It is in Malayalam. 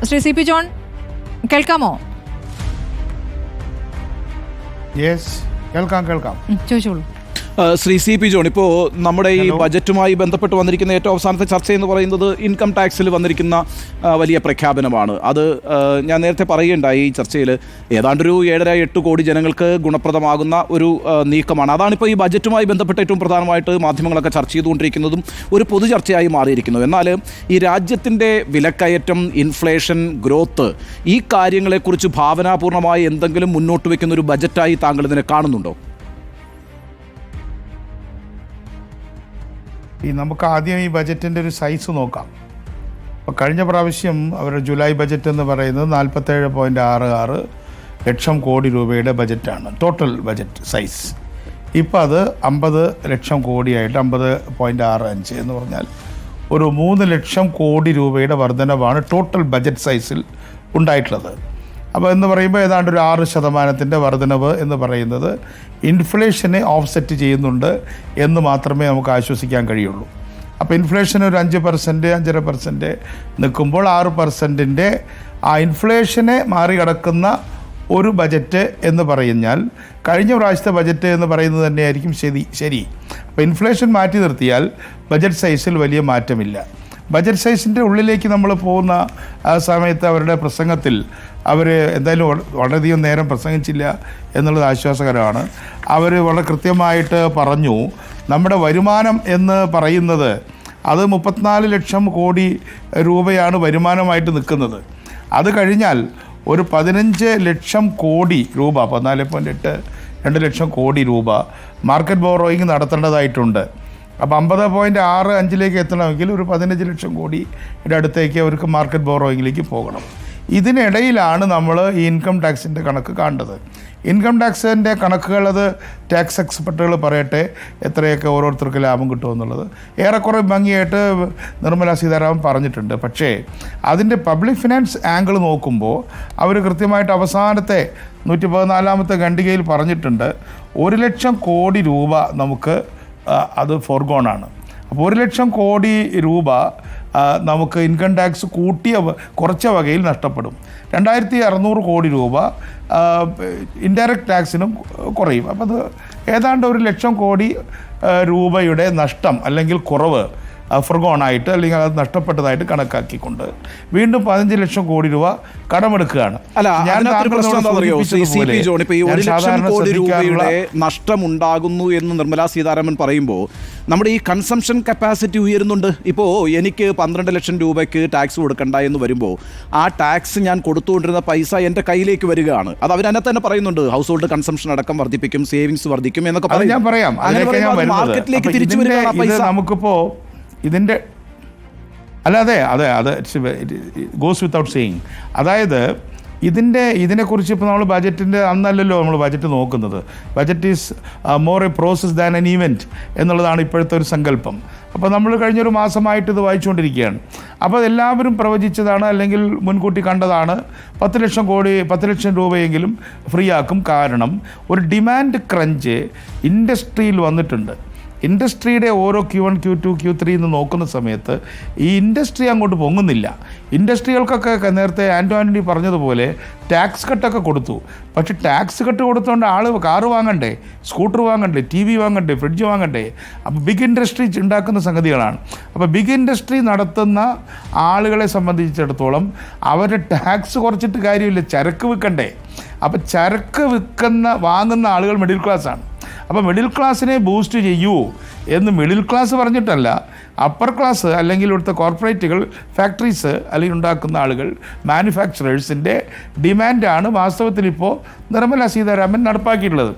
ശ്രീ സി പി ജോൺ കേൾക്കാമോ? കേൾക്കാം. ചോദിച്ചോളൂ. ശ്രീ സി പി ജോൺ, ഇപ്പോൾ നമ്മുടെ ഈ ബജറ്റുമായി ബന്ധപ്പെട്ട് വന്നിരിക്കുന്ന ഏറ്റവും അവസാനത്തെ ചർച്ച എന്ന് പറയുന്നത് ഇൻകം ടാക്സിൽ വന്നിരിക്കുന്ന വലിയ പ്രഖ്യാപനമാണ്. അത് ഞാൻ നേരത്തെ പറയുകയുണ്ടായി ഈ ചർച്ചയിൽ ഏതാണ്ടൊരു 7.5-8 കോടി ജനങ്ങൾക്ക് ഗുണപ്രദമാകുന്ന ഒരു നീക്കമാണ്. അതാണിപ്പോൾ ഈ ബജറ്റുമായി ബന്ധപ്പെട്ട് ഏറ്റവും പ്രധാനമായിട്ട് മാധ്യമങ്ങളൊക്കെ ചർച്ച ചെയ്തുകൊണ്ടിരിക്കുന്നതും ഒരു പൊതുചർച്ചയായി മാറിയിരിക്കുന്നു. എന്നാൽ ഈ രാജ്യത്തിൻ്റെ വിലക്കയറ്റം, ഇൻഫ്ലേഷൻ, ഗ്രോത്ത്, ഈ കാര്യങ്ങളെക്കുറിച്ച് ഭാവനാപൂർണ്ണമായി എന്തെങ്കിലും മുന്നോട്ട് വയ്ക്കുന്ന ഒരു ബജറ്റായി താങ്കൾ ഇതിനെ കാണുന്നുണ്ടോ? നമുക്ക് ആദ്യം ഈ ബജറ്റിൻ്റെ ഒരു സൈസ് നോക്കാം. അപ്പോൾ കഴിഞ്ഞ പ്രാവശ്യം അവരുടെ ജൂലൈ ബജറ്റ് എന്ന് പറയുന്നത് 47.66 ലക്ഷം കോടി രൂപയുടെ ബജറ്റാണ്, ടോട്ടൽ ബജറ്റ് സൈസ്. ഇപ്പോൾ അത് 50 ലക്ഷം കോടിയായിട്ട് 50.65 എന്ന് പറഞ്ഞാൽ ഒരു 3 ലക്ഷം കോടി രൂപയുടെ വർധനവാണ് ടോട്ടൽ ബജറ്റ് സൈസിൽ ഉണ്ടായിട്ടുള്ളത്. അപ്പോൾ എന്ന് പറയുമ്പോൾ ഏതാണ്ട് ഒരു 6% വർധനവ് എന്ന് പറയുന്നത് ഇൻഫ്ലേഷനെ ഓഫ്സെറ്റ് ചെയ്യുന്നുണ്ട് എന്ന് മാത്രമേ നമുക്ക് ആശ്വസിക്കാൻ കഴിയുള്ളൂ. അപ്പോൾ ഇൻഫ്ലേഷൻ ഒരു 5%, 5.5% നിൽക്കുമ്പോൾ 6% ആ ഇൻഫ്ലേഷനെ മറികടക്കുന്ന ഒരു ബജറ്റ് എന്ന് പറഞ്ഞാൽ കഴിഞ്ഞ പ്രാവശ്യത്തെ ബജറ്റ് എന്ന് പറയുന്നത് തന്നെയായിരിക്കും ശരി. അപ്പോൾ ഇൻഫ്ലേഷൻ മാറ്റി നിർത്തിയാൽ ബജറ്റ് സൈസിൽ വലിയ മാറ്റമില്ല. ബജറ്റ് സൈസിൻ്റെ ഉള്ളിലേക്ക് നമ്മൾ പോകുന്ന ആ സമയത്ത് അവരുടെ പ്രസംഗത്തിൽ അവർ എന്തായാലും വളരെയധികം നേരം പ്രസംഗിച്ചില്ല എന്നുള്ളത് ആശ്വാസകരമാണ്. അവർ വളരെ കൃത്യമായിട്ട് പറഞ്ഞു, നമ്മുടെ വരുമാനം എന്ന് പറയുന്നത് അത് 34 ലക്ഷം കോടി രൂപയാണ് വരുമാനമായിട്ട് നിൽക്കുന്നത്. അത് കഴിഞ്ഞാൽ ഒരു 15 ലക്ഷം കോടി രൂപ, 14.82 ലക്ഷം കോടി രൂപ മാർക്കറ്റ് ബോറോയിങ് നടത്തേണ്ടതായിട്ടുണ്ട്. അപ്പോൾ 50.65 എത്തണമെങ്കിൽ ഒരു 15 ലക്ഷം കോടിയുടെ അടുത്തേക്ക് അവർക്ക് മാർക്കറ്റ് ബോറോയിങ്ങിലേക്ക് പോകണം. ഇതിനിടയിലാണ് നമ്മൾ ഈ ഇൻകം ടാക്സിൻ്റെ കണക്ക് കാണേണ്ടത്. ഇൻകം ടാക്സിൻ്റെ കണക്കുകൾ അത് ടാക്സ് എക്സ്പെർട്ടുകൾ പറയട്ടെ എത്രയൊക്കെ ഓരോരുത്തർക്ക് ലാഭം കിട്ടുമെന്നുള്ളത് ഏറെക്കുറെ ഭംഗിയായിട്ട് നിർമ്മല സീതാരാമൻ പറഞ്ഞിട്ടുണ്ട്. പക്ഷേ അതിൻ്റെ പബ്ലിക് ഫിനാൻസ് ആംഗിൾ നോക്കുമ്പോൾ അവർ കൃത്യമായിട്ട് അവസാനത്തെ 114ാമത്തെ ഖണ്ഡികയിൽ പറഞ്ഞിട്ടുണ്ട് 1 ലക്ഷം കോടി രൂപ നമുക്ക് അത് ഫോർഗോണാണ്. അപ്പോൾ 1 ലക്ഷം കോടി രൂപ നമുക്ക് ഇൻകം ടാക്സ് കുറച്ച വകയിൽ നഷ്ടപ്പെടും. 2600 കോടി രൂപ ഇൻഡയറക്റ്റ് ടാക്സിനും കുറയും. അപ്പോൾ അത് ഏതാണ്ട് 1 ലക്ഷം കോടി രൂപയുടെ നഷ്ടം അല്ലെങ്കിൽ കുറവ് ഫോർഗോണായിട്ട് അല്ലെങ്കിൽ അത് നഷ്ടപ്പെട്ടതായിട്ട് കണക്കാക്കിക്കൊണ്ട് വീണ്ടും 15 ലക്ഷം കോടി രൂപ കടമെടുക്കുകയാണ്. നഷ്ടമുണ്ടാകുന്നു എന്ന് നിർമ്മലാ സീതാരാമൻ പറയുമ്പോൾ നമ്മുടെ ഈ കൺസംഷൻ കപ്പാസിറ്റി ഉയരുന്നുണ്ട്. ഇപ്പോൾ എനിക്ക് 12 ലക്ഷം രൂപയ്ക്ക് ടാക്സ് കൊടുക്കണ്ട എന്ന് വരുമ്പോൾ ആ ടാക്സ് ഞാൻ കൊടുത്തുകൊണ്ടിരുന്ന പൈസ എൻ്റെ കയ്യിലേക്ക് വരികയാണ്. അത് അവരതിനകത്ത് തന്നെ പറയുന്നുണ്ട്, ഹൗസ് ഹോൾഡ് കൺസംഷൻ അടക്കം വർദ്ധിപ്പിക്കും, സേവിങ്സ് വർദ്ധിക്കും എന്നൊക്കെ പറയും. ഞാൻ പറയാം, മാർക്കറ്റിലേക്ക് തിരിച്ചു വരികയാണ് പൈസ. നമുക്കിപ്പോൾ ഇതിൻ്റെ അല്ലാതെ അത് ഗോസ് വിത്തൗട്ട് സെയിങ്. അതായത് ഇതിനെക്കുറിച്ച് ഇപ്പോൾ നമ്മൾ ബജറ്റിൻ്റെ അന്നല്ലല്ലോ നമ്മൾ ബജറ്റ് നോക്കുന്നത്. Budget is more A process than N event എന്നുള്ളതാണ് ഇപ്പോഴത്തെ ഒരു സങ്കല്പം. അപ്പോൾ നമ്മൾ കഴിഞ്ഞൊരു മാസമായിട്ട് ഇത് വായിച്ചുകൊണ്ടിരിക്കുകയാണ്. അപ്പോൾ എല്ലാവരും പ്രവചിച്ചതാണ് അല്ലെങ്കിൽ മുൻകൂട്ടി കണ്ടതാണ് 10 ലക്ഷം രൂപയെങ്കിലും ഫ്രീ ആക്കും. കാരണം ഒരു ഡിമാൻഡ് ക്രഞ്ച് ഇൻഡസ്ട്രിയിൽ വന്നിട്ടുണ്ട്. ഇൻഡസ്ട്രിയുടെ ഓരോ Q1, Q2, Q3 എന്ന് നോക്കുന്ന സമയത്ത് ഈ ഇൻഡസ്ട്രി അങ്ങോട്ട് പൊങ്ങുന്നില്ല. ഇൻഡസ്ട്രികൾക്കൊക്കെ നേരത്തെ ആൻ്റണി പറഞ്ഞതുപോലെ ടാക്സ് കട്ടൊക്കെ കൊടുത്തു. പക്ഷെ ടാക്സ് കട്ട് കൊടുത്തുകൊണ്ട് കാറ് വാങ്ങണ്ടേ, സ്കൂട്ടർ വാങ്ങണ്ടേ, TV വാങ്ങണ്ടേ, ഫ്രിഡ്ജ് വാങ്ങണ്ടേ. അപ്പോൾ ബിഗ് ഇൻഡസ്ട്രി ഉണ്ടാക്കുന്ന സംഗതികളാണ്. അപ്പോൾ ബിഗ് ഇൻഡസ്ട്രി നടത്തുന്ന ആളുകളെ സംബന്ധിച്ചിടത്തോളം അവരുടെ ടാക്സ് കുറച്ചിട്ട് കാര്യമില്ല, ചരക്ക് വിൽക്കണ്ടേ. അപ്പോൾ ചരക്ക് വാങ്ങുന്ന ആളുകൾ മിഡിൽ ക്ലാസ്സാണ്. അപ്പോൾ മിഡിൽ ക്ലാസ്സിനെ ബൂസ്റ്റ് ചെയ്യൂ എന്ന് മിഡിൽ ക്ലാസ് പറഞ്ഞിട്ടല്ല, അപ്പർ ക്ലാസ് അല്ലെങ്കിൽ ഇവിടുത്തെ കോർപ്പറേറ്റുകൾ, ഫാക്ടറീസ് അല്ലെങ്കിൽ ഉണ്ടാക്കുന്ന ആളുകൾ, മാനുഫാക്ചറേഴ്സിൻ്റെ ഡിമാൻഡാണ് വാസ്തവത്തിൽ ഇപ്പോൾ നിർമ്മല സീതാരാമൻ നടപ്പാക്കിയിട്ടുള്ളത്.